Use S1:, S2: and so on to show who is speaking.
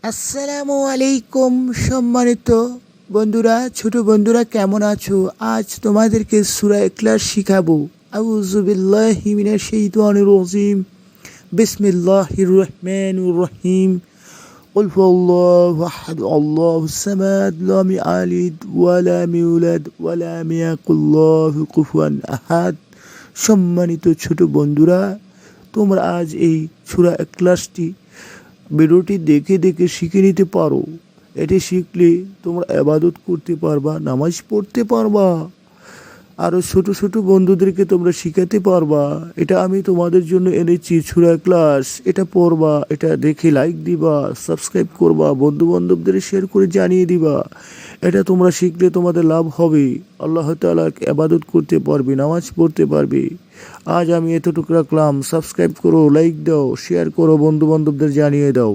S1: আসসালামু আলাইকুম সম্মানিত বন্ধুরা, ছোট বন্ধুরা কেমন আছো? আজ তোমাদেরকে সূরা ইখলাস শিখাবো। আউযু বিল্লাহি মিনাশ শাইতানির রাজিম। বিসমিল্লাহির রহমানির রহিম। قل هو الله أحد الله الصمد لم يلد ولم يولد ولم يكن له كفوا أحد। সম্মানিত ছোট বন্ধুরা, তোমরা আজ এই সূরা ইখলাসটি ভিডিওটি দেখে দেখে শিখে নিতে পারো। এটি শিখলে তোমরা ইবাদত করতে পারবা, নামাজ পড়তে পারবা, আরও ছোট ছোট বন্ধুদেরকে তোমরা শিখাতে পারবা। এটা আমি তোমাদের জন্য এনেছি সূরা ইখলাস। এটা পড়বা, এটা দেখে লাইক দিবা, সাবস্ক্রাইব করবা, বন্ধু বান্ধবদের শেয়ার করে জানিয়ে দিবা। এটা তোমরা শিখলে তোমাদের লাভ হবে, আল্লাহ তাআলার ইবাদত করতে পারবে, নামাজ পড়তে পারবে। আজ আমি এতটুকু রাখলাম। সাবস্ক্রাইব করো, লাইক দাও, শেয়ার করো, বন্ধু বান্ধবদের জানিয়ে দাও।